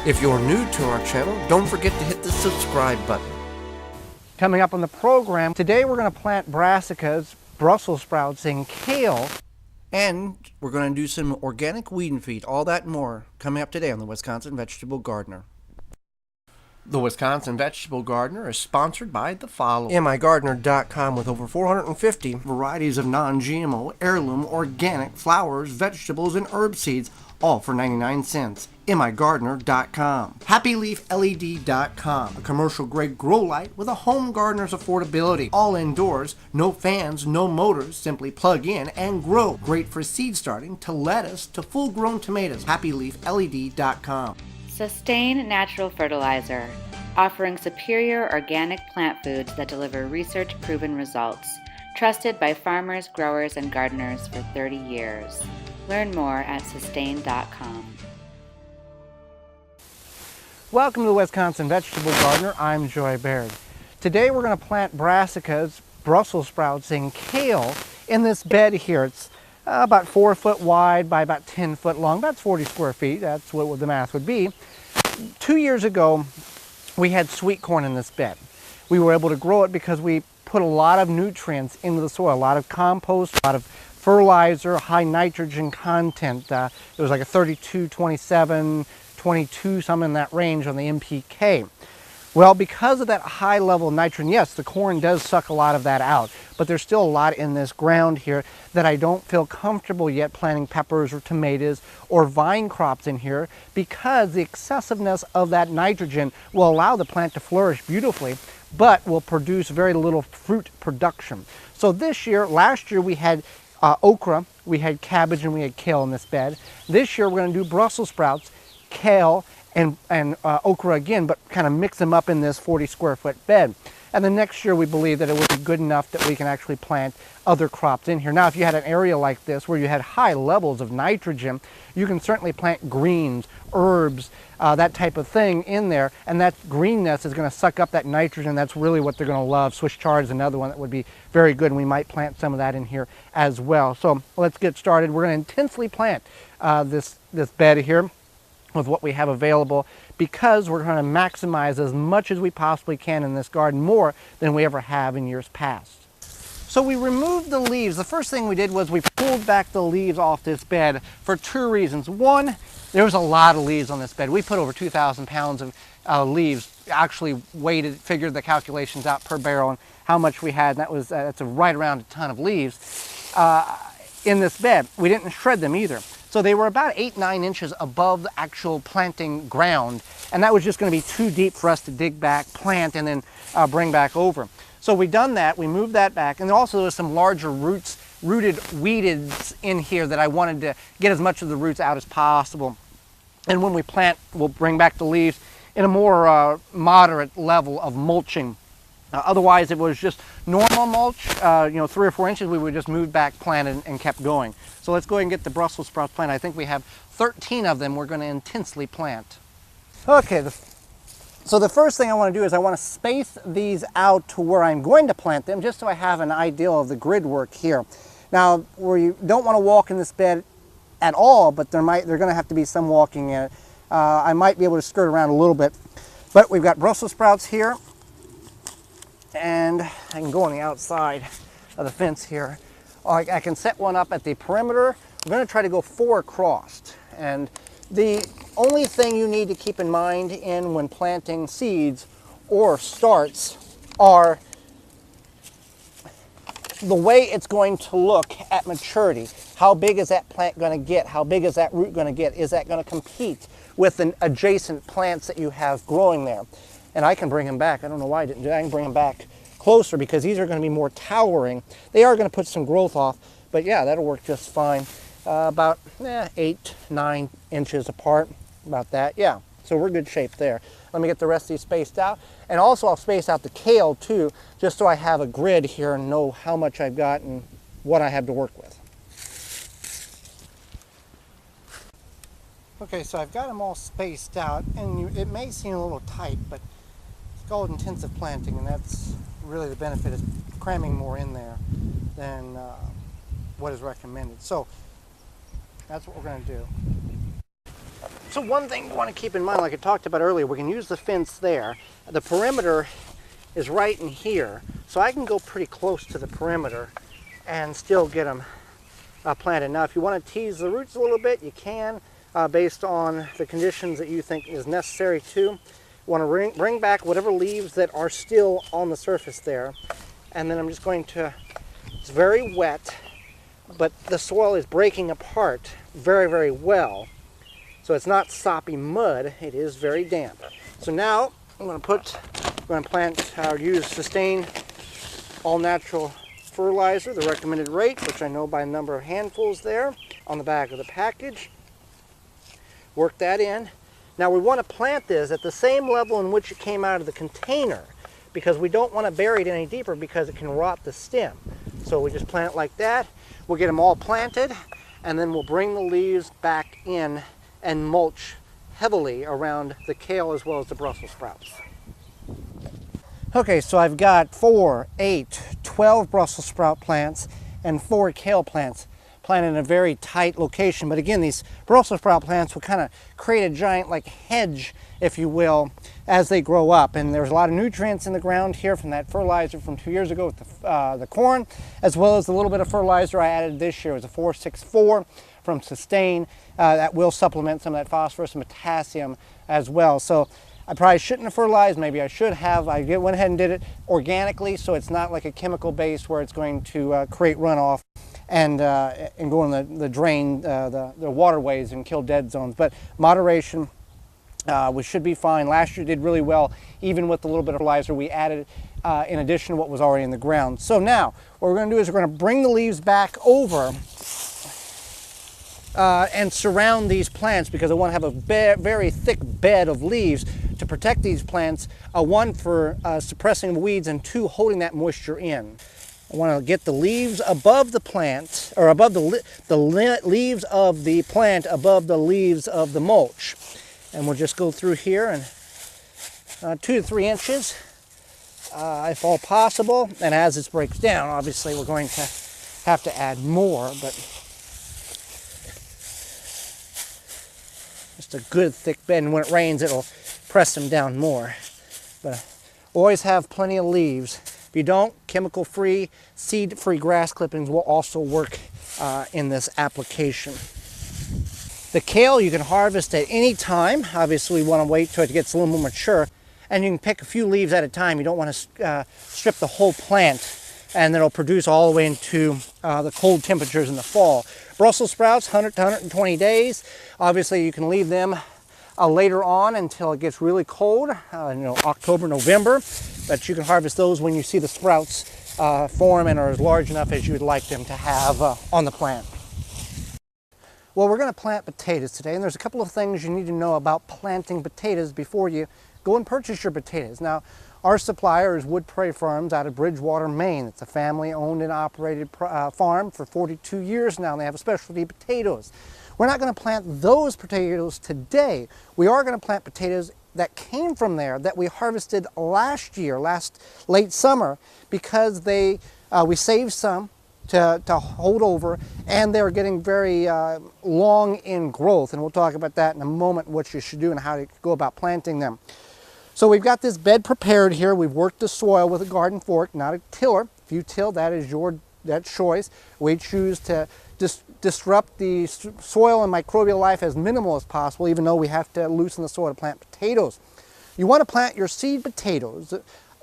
If you're new to our channel, don't forget to hit the subscribe button. Coming up on the program, today we're going to plant brassicas, Brussels sprouts, and kale. And we're going to do some organic weed and feed, all that and more, coming up today on the Wisconsin Vegetable Gardener. The Wisconsin Vegetable Gardener is sponsored by the following. MIgardener.com with over 450 varieties of non-GMO, heirloom, organic flowers, vegetables, and herb seeds, all for 99 cents. MIgardener.com. HappyLeafLED.com, a commercial-grade grow light with a home gardener's affordability. All indoors, no fans, no motors, simply plug in and grow. Great for seed starting, to lettuce, to full-grown tomatoes. HappyLeafLED.com. Sustain Natural Fertilizer, offering superior organic plant foods that deliver research-proven results, trusted by farmers, growers, and gardeners for 30 years. Learn more at sustain.com. Welcome to the Wisconsin Vegetable Gardener. I'm Joy Baird. Today we're going to plant brassicas, Brussels sprouts, and kale in this bed here. It's about 4 foot wide by about 10 foot long, about 40 square feet. That's what the math would be. 2 years ago, we had sweet corn in this bed. We were able to grow it because we put a lot of nutrients into the soil, a lot of compost, a lot of fertilizer, high nitrogen content. It was like a 32, 27, 22, some in that range on the NPK. Well, because of that high level of nitrogen, yes, the corn does suck a lot of that out, but there's still a lot in this ground here that I don't feel comfortable yet planting peppers or tomatoes or vine crops in here, because the excessiveness of that nitrogen will allow the plant to flourish beautifully, but will produce very little fruit production. So this year, last year we had okra, we had cabbage, and we had kale in this bed. This year we're going to do Brussels sprouts, kale, and okra again, but kind of mix them up in this 40 square foot bed. And the next year we believe that it would be good enough that we can actually plant other crops in here. Now, if you had an area like this where you had high levels of nitrogen, you can certainly plant greens, herbs, that type of thing in there, and that greenness is going to suck up that nitrogen. That's really what they're going to love. Swiss chard is another one that would be very good, and we might plant some of that in here as well. So let's get started. We're going to intensely plant this bed here with what we have available, because we're going to maximize as much as we possibly can in this garden, more than we ever have in years past. So we removed the leaves. The first thing we did was we pulled back the leaves off this bed for two reasons. One, there was a lot of leaves on this bed. We put over 2,000 pounds of leaves, actually figured the calculations out per barrel and how much we had, and that's right around a ton of leaves in this bed. We didn't shred them either. So they were about 8-9 inches above the actual planting ground, and that was just going to be too deep for us to dig back, plant, and then bring back over. So we done that, we moved that back, and also there was some larger rooted weededs in here that I wanted to get as much of the roots out as possible. And when we plant, we'll bring back the leaves in a more moderate level of mulching. Otherwise, it was just normal mulch, 3 or 4 inches, we would just move back, planted, and kept going. So let's go ahead and get the Brussels sprouts planted. I think we have 13 of them we're going to intensely plant. Okay, so the first thing I want to do is I want to space these out to where I'm going to plant them, just so I have an idea of the grid work here. Now, where you don't want to walk in this bed at all, but they're going to have to be some walking in it. I might be able to skirt around a little bit. But we've got Brussels sprouts here, and I can go on the outside of the fence here. I can set one up at the perimeter. I'm going to try to go 4 across. And the only thing you need to keep in mind when planting seeds or starts are the way it's going to look at maturity. How big is that plant going to get? How big is that root going to get? Is that going to compete with the adjacent plants that you have growing there? And I can bring them back. I don't know why I didn't do that. I can bring them back closer because these are going to be more towering. They are going to put some growth off, but yeah, that'll work just fine. About 8-9 inches apart, about that. Yeah, so we're good shape there. Let me get the rest of these spaced out. And also I'll space out the kale too, just so I have a grid here and know how much I've got and what I have to work with. Okay, so I've got them all spaced out, and it may seem a little tight, but it's called intensive planting, and that's really the benefit, is cramming more in there than what is recommended. So that's what we're going to do. Also, one thing you want to keep in mind, like I talked about earlier, we can use the fence there. The perimeter is right in here, so I can go pretty close to the perimeter and still get them planted. Now, if you want to tease the roots a little bit, you can, based on the conditions that you think is necessary to. You want to bring back whatever leaves that are still on the surface there, and then I'm just going to, it's very wet, but the soil is breaking apart very, very well. So it's not soppy mud, it is very damp. So now I'm going to plant or use Sustain all natural fertilizer, the recommended rate, which I know by a number of handfuls there on the back of the package. Work that in. Now we want to plant this at the same level in which it came out of the container, because we don't want to bury it any deeper because it can rot the stem. So we just plant it like that. We'll get them all planted, and then we'll bring the leaves back in and mulch heavily around the kale as well as the Brussels sprouts. Okay, so I've got 4, 8, 12 Brussels sprout plants and 4 kale plants planted in a very tight location. But again, these Brussels sprout plants will kind of create a giant like hedge, if you will, as they grow up. And there's a lot of nutrients in the ground here from that fertilizer from 2 years ago with the corn, as well as the little bit of fertilizer I added this year. It was a 464 from Sustain. That will supplement some of that phosphorus and potassium as well. So I probably shouldn't have fertilized, maybe I should have. I went ahead and did it organically, so it's not like a chemical base where it's going to create runoff and go in the drain, the waterways and kill dead zones. But moderation, we should be fine. Last year did really well, even with the little bit of fertilizer we added in addition to what was already in the ground. So now, what we're going to do is we're going to bring the leaves back over and surround these plants, because I want to have a very thick bed of leaves to protect these plants, one for suppressing weeds, and 2, holding that moisture in. I want to get the leaves above the plant, or above the leaves of the plant above the leaves of the mulch. And we'll just go through here and 2 to 3 inches if all possible. And as this breaks down, obviously we're going to have to add more, but just a good thick bed, and when it rains it'll press them down more. But always have plenty of leaves. If you don't, chemical-free, seed-free grass clippings will also work in this application. The kale you can harvest at any time. Obviously, we want to wait till it gets a little more mature, and you can pick a few leaves at a time. You don't want to strip the whole plant, and it'll produce all the way into the cold temperatures in the fall. Brussels sprouts, 100 to 120 days. Obviously, you can leave them later on until it gets really cold, October, November. But you can harvest those when you see the sprouts form and are as large enough as you would like them to have on the plant. Well, we're going to plant potatoes today, and there's a couple of things you need to know about planting potatoes before you go and purchase your potatoes. Now, our supplier is Wood Prairie Farms out of Bridgewater, Maine. It's a family-owned and operated farm for 42 years now, and they have specialty potatoes. We're not going to plant those potatoes today. We are going to plant potatoes that came from there that we harvested last late summer, because we saved some to hold over, and they're getting very long in growth, and we'll talk about that in a moment, what you should do and how to go about planting them. So we've got this bed prepared here. We've worked the soil with a garden fork, not a tiller. If you till, that is your choice. We choose to disrupt the soil and microbial life as minimal as possible, even though we have to loosen the soil to plant potatoes. You want to plant your seed potatoes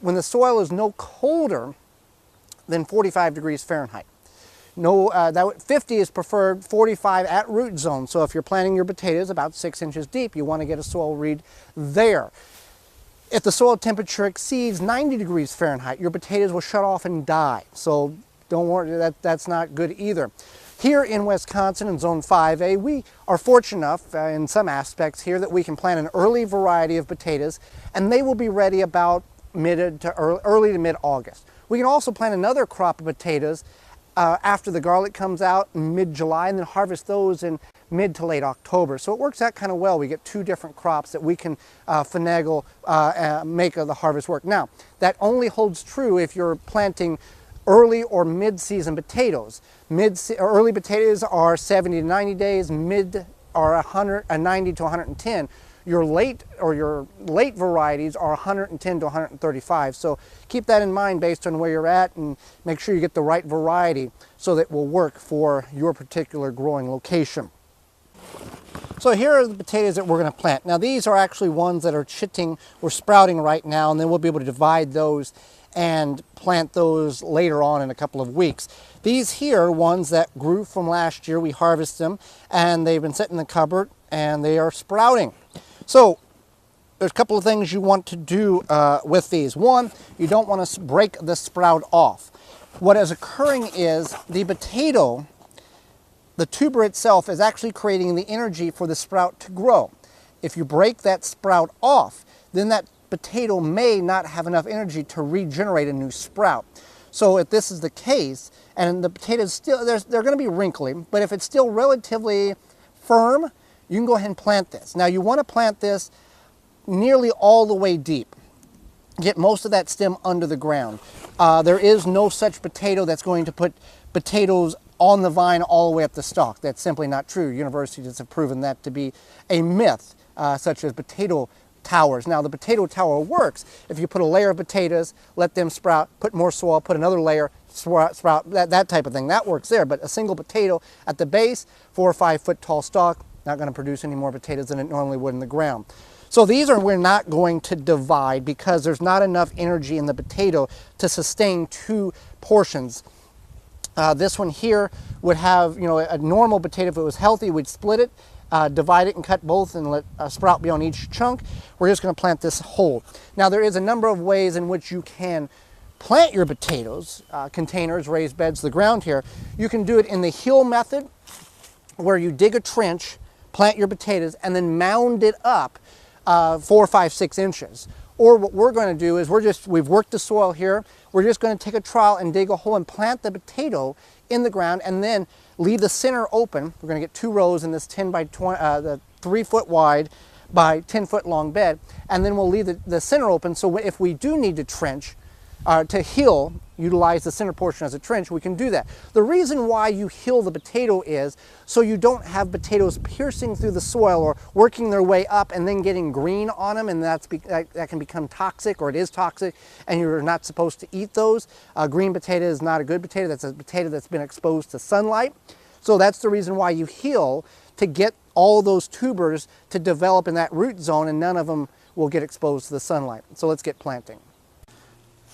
when the soil is no colder than 45 degrees Fahrenheit. 50 is preferred, 45 at root zone. So if you're planting your potatoes about 6 inches deep, you want to get a soil read there. If the soil temperature exceeds 90 degrees Fahrenheit, your potatoes will shut off and die. So don't worry, that's not good either. Here in Wisconsin in Zone 5A, we are fortunate enough in some aspects here that we can plant an early variety of potatoes, and they will be ready about early to mid-August. We can also plant another crop of potatoes after the garlic comes out in mid-July, and then harvest those in mid to late October. So it works out kind of well. We get 2 different crops that we can finagle, make the harvest work. Now, that only holds true if you're planting early or mid-season potatoes. Early potatoes are 70 to 90 days, are 90 to 110. Your late varieties are 110 to 135. So keep that in mind based on where you're at, and make sure you get the right variety so that it will work for your particular growing location. So here are the potatoes that we're going to plant. Now these are actually ones that are chitting or sprouting right now, and then we'll be able to divide those and plant those later on in a couple of weeks. These here are ones that grew from last year. We harvested them and they've been sitting in the cupboard and they are sprouting. So there's a couple of things you want to do with these. One, you don't want to break the sprout off. What is occurring is the potato, the tuber itself, is actually creating the energy for the sprout to grow. If you break that sprout off, then that potato may not have enough energy to regenerate a new sprout. So if this is the case, and the potatoes still, they're going to be wrinkly, but if it's still relatively firm, you can go ahead and plant this. Now you want to plant this nearly all the way deep. Get most of that stem under the ground. There is no such potato that's going to put potatoes on the vine all the way up the stalk. That's simply not true. Universities have proven that to be a myth, such as potato towers. Now the potato tower works if you put a layer of potatoes, let them sprout, put more soil, put another layer, sprout, that type of thing. That works there, but a single potato at the base, 4 or 5 foot tall stalk, not going to produce any more potatoes than it normally would in the ground. So these are, we're not going to divide because there's not enough energy in the potato to sustain 2 portions. This one here would have, a normal potato, if it was healthy, we'd split it, divide it and cut both and let a sprout be on each chunk. We're just going to plant this whole. Now there is a number of ways in which you can plant your potatoes, containers, raised beds, the ground here. You can do it in the hill method, where you dig a trench, plant your potatoes, and then mound it up 4, 5, 6 inches. Or what we're going to do is we've worked the soil here. We're just going to take a trowel and dig a hole and plant the potato in the ground, and then leave the center open. We're going to get 2 rows in this 10 by 20, the 3 foot wide by 10 foot long bed, and then we'll leave the center open. So if we do need to trench, to hill, utilize the center portion as a trench, we can do that. The reason why you hill the potato is so you don't have potatoes piercing through the soil or working their way up and then getting green on them, and that can become toxic, or it is toxic, and you're not supposed to eat those. Green potato is not a good potato. That's a potato that's been exposed to sunlight. So that's the reason why you hill, to get all those tubers to develop in that root zone, and none of them will get exposed to the sunlight. So let's get planting.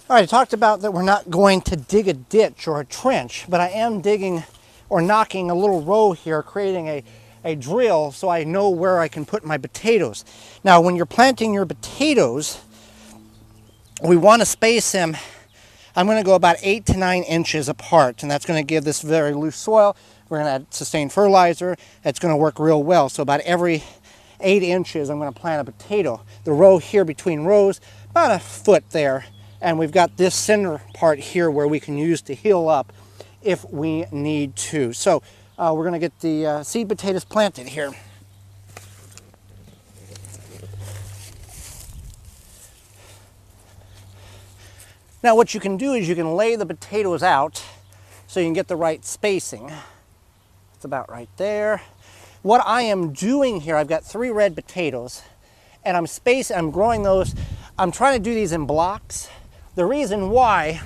All right, I talked about that we're not going to dig a ditch or a trench, but I am digging or knocking a little row here, creating a drill so I know where I can put my potatoes. Now, when you're planting your potatoes, we want to space them. I'm going to go about 8 to 9 inches apart, and that's going to give this very loose soil. We're going to add sustained fertilizer. That's going to work real well. So about every 8 inches, I'm going to plant a potato. The row here between rows, about a foot there. And we've got this center part here where we can use to hill up if we need to. So we're going to get the seed potatoes planted here. Now what you can do is you can lay the potatoes out so you can get the right spacing. It's about right there. What I am doing here, I've got 3 red potatoes, and I'm growing those. I'm trying to do these in blocks. The reason why,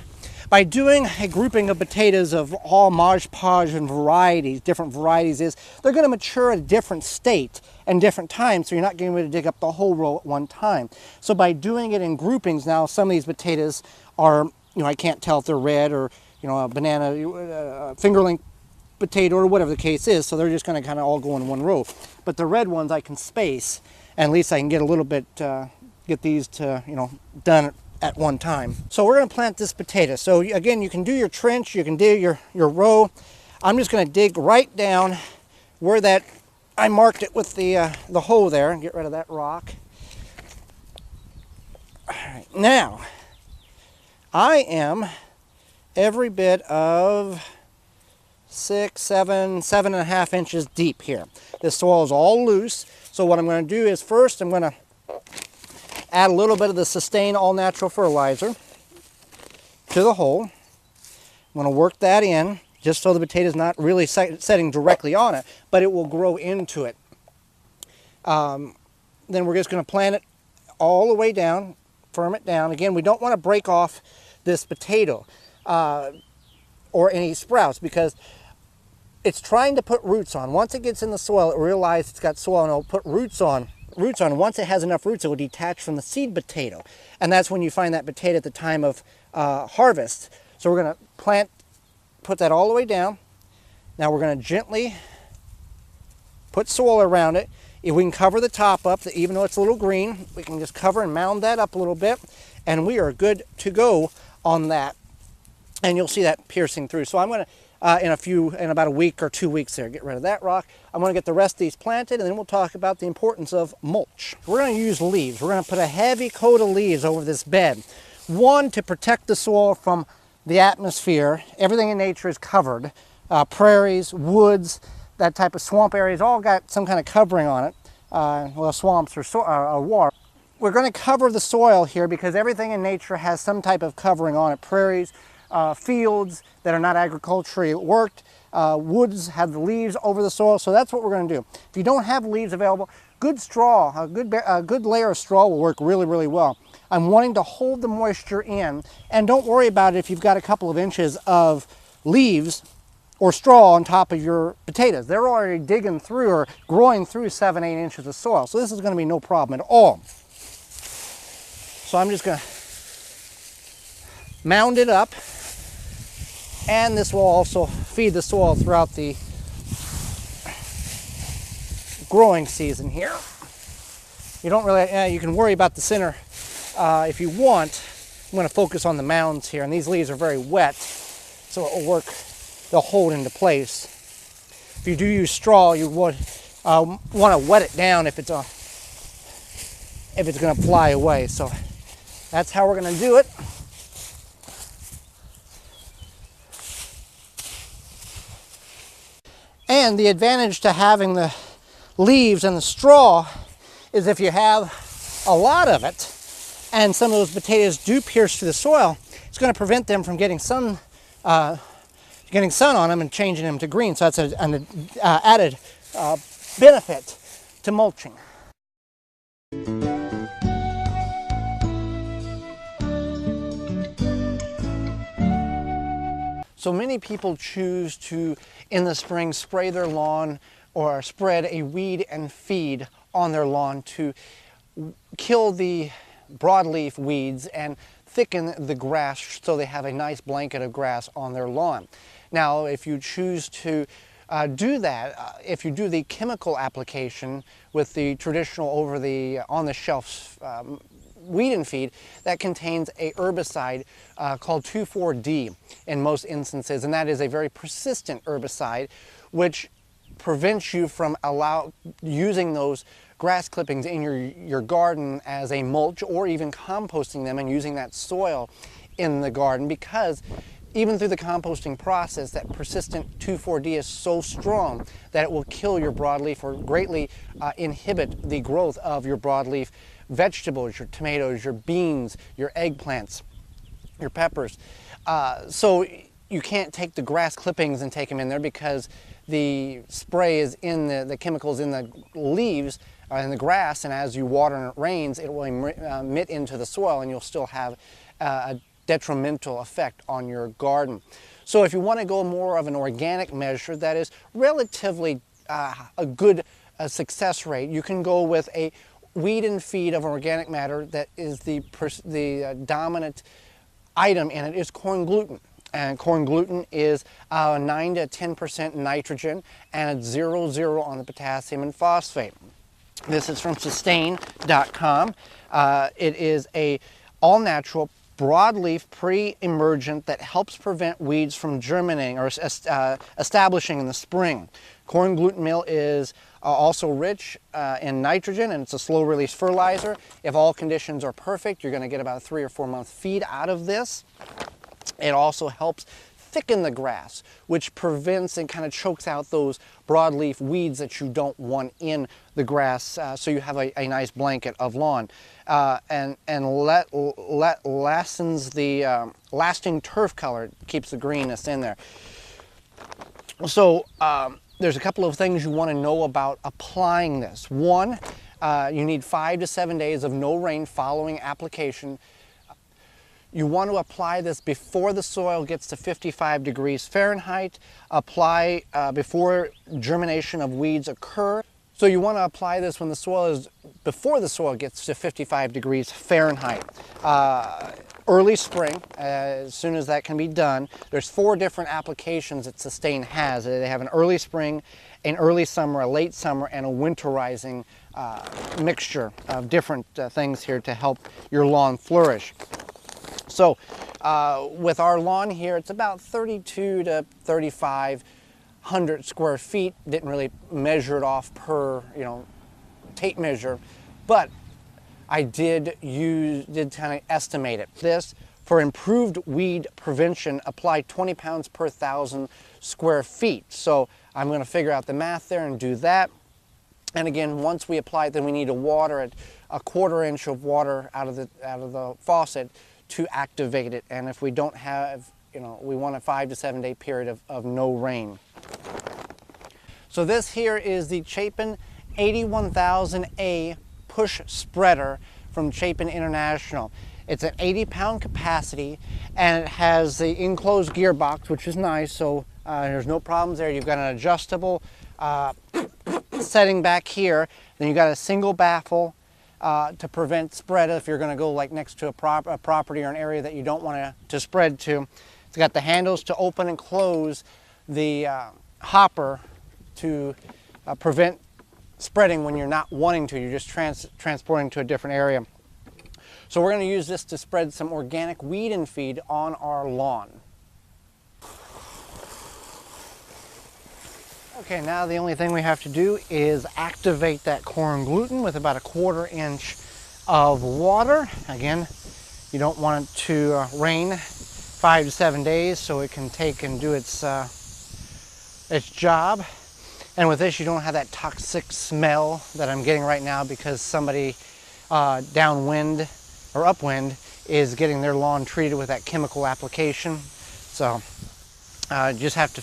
by doing a grouping of potatoes of all Mod Podge and varieties, different varieties, is they're going to mature at a different state and different times, so you're not going to dig up the whole row at one time. So by doing it in groupings, now some of these potatoes are, I can't tell if they're red or, a banana, fingerling potato or whatever the case is, so they're just going to kind of all go in one row. But the red ones I can space, and at least I can get a little bit, get these to, done at one time. So we're going to plant this potato. So again, you can do your trench, you can do your row. I'm just going to dig right down where that I marked it with the hole there, and get rid of that rock. All right, now I am every bit of 6, 7, 7.5 inches deep here. This soil is all loose. So what I'm going to do is first I'm going to add a little bit of the Sustain All Natural Fertilizer to the hole. I'm going to work that in just so the potato is not really setting directly on it, but it will grow into it. Then we're just going to plant it all the way down, firm it down. Again, we don't want to break off this potato or any sprouts because it's trying to put roots on. Once it gets in the soil, it realizes it's got soil and it'll put roots on. Once it has enough roots, it will detach from the seed potato. And that's when you find that potato at the time of harvest. So we're going to put that all the way down. Now we're going to gently put soil around it. If we can cover the top up, even though it's a little green, we can just cover and mound that up a little bit, and we are good to go on that. And you'll see that piercing through. So I'm going to, in about a week or 2 weeks there, get rid of that rock. I'm going to get the rest of these planted, and then we'll talk about the importance of mulch. We're going to use leaves. We're going to put a heavy coat of leaves over this bed. One, to protect the soil from the atmosphere. Everything in nature is covered. Prairies, woods, that type of swamp areas all got some kind of covering on it. Well, swamps or water. We're going to cover the soil here because everything in nature has some type of covering on it. Prairies, fields that are not agriculturally worked, woods have the leaves over the soil, so that's what we're going to do. If you don't have leaves available, good straw, a good layer of straw will work really, really well. I'm wanting to hold the moisture in, and don't worry about it if you've got a couple of inches of leaves or straw on top of your potatoes. They're already digging through or growing through 7, 8 inches of soil. So this is going to be no problem at all. So I'm just going to mound it up, and this will also feed the soil throughout the growing season here. You don't really, you can worry about the center if you want. I'm going to focus on the mounds here, and these leaves are very wet, so it will work. They'll hold into place. If you do use straw, you would want to wet it down if it's going to fly away. So that's how we're going to do it. And the advantage to having the leaves and the straw is if you have a lot of it and some of those potatoes do pierce through the soil, it's going to prevent them from getting sun on them and changing them to green. So that's an added benefit to mulching. So many people choose to, in the spring, spray their lawn or spread a weed and feed on their lawn to kill the broadleaf weeds and thicken the grass so they have a nice blanket of grass on their lawn. Now, if you choose to do that, if you do the chemical application with the traditional on-the-shelf weed and feed, that contains a herbicide called 2,4-D in most instances, and that is a very persistent herbicide which prevents you from using those grass clippings in your garden as a mulch, or even composting them and using that soil in the garden, because even through the composting process, that persistent 2,4-D is so strong that it will kill your broadleaf or greatly inhibit the growth of your broadleaf vegetables, your tomatoes, your beans, your eggplants, your peppers. So you can't take the grass clippings and take them in there because the spray is in the chemicals in the leaves in the grass, and as you water and it rains, it will emit into the soil, and you'll still have a detrimental effect on your garden. So if you want to go more of an organic measure that is relatively a good success rate, you can go with a weed and feed of organic matter that is the dominant item in it is corn gluten. And corn gluten is 9 to 10% nitrogen, and it's 0.0 on the potassium and phosphate. This is from sustain.com. It is a all-natural broadleaf pre-emergent that helps prevent weeds from germinating or establishing in the spring. Corn gluten meal is also rich in nitrogen, and it's a slow-release fertilizer. If all conditions are perfect, you're going to get about a 3 or 4 month feed out of this. It also helps thicken the grass, which prevents and kind of chokes out those broadleaf weeds that you don't want in the grass, so you have a nice blanket of lawn. And lastens the lasting turf color, keeps the greenness in there. So there's a couple of things you want to know about applying this. One, you need 5 to 7 days of no rain following application. You want to apply this before the soil gets to 55 degrees Fahrenheit. Apply before germination of weeds occur. So you want to apply this when the soil is, before the soil gets to 55 degrees Fahrenheit. Early spring, as soon as that can be done. There's 4 different applications that Sustain has. They have an early spring, an early summer, a late summer, and a winterizing mixture of different things here to help your lawn flourish. So with our lawn here, it's about 32 to 3,500 square feet. Didn't really measure it off per, tape measure, but I did kind of estimate it. This, for improved weed prevention, apply 20 pounds per 1,000 square feet. So I'm going to figure out the math there and do that. And again, once we apply it, then we need to water it, a 1/4 inch of water out of the faucet to activate it. And if we don't have, we want a 5 to 7 day period of no rain. So this here is the Chapin 81,000A push spreader from Chapin International. It's an 80-pound capacity, and it has the enclosed gearbox, which is nice, so there's no problems there. You've got an adjustable setting back here. Then you've got a single baffle to prevent spread if you're going to go like next to a property or an area that you don't want to spread to. It's got the handles to open and close the hopper to prevent spreading when you're not wanting to. You're just transporting to a different area. So we're going to use this to spread some organic weed and feed on our lawn. Okay, now the only thing we have to do is activate that corn gluten with about a 1/4 inch of water. Again, you don't want it to rain 5 to 7 days so it can take and do its job. And with this, you don't have that toxic smell that I'm getting right now because somebody downwind or upwind is getting their lawn treated with that chemical application. So just have to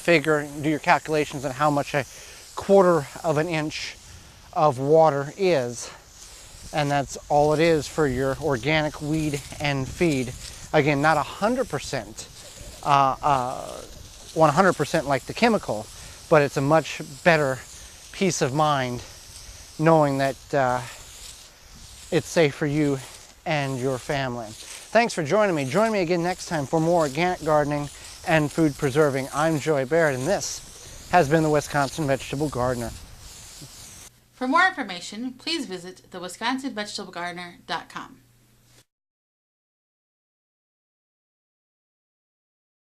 do your calculations on how much a 1/4 of an inch of water is. And that's all it is for your organic weed and feed. Again, not 100%, 100% like the chemical, but it's a much better peace of mind knowing that it's safe for you and your family. Thanks for joining me. Join me again next time for more organic gardening and food preserving. I'm Joy Barrett, and this has been the Wisconsin Vegetable Gardener. For more information, please visit thewisconsinvegetablegardener.com.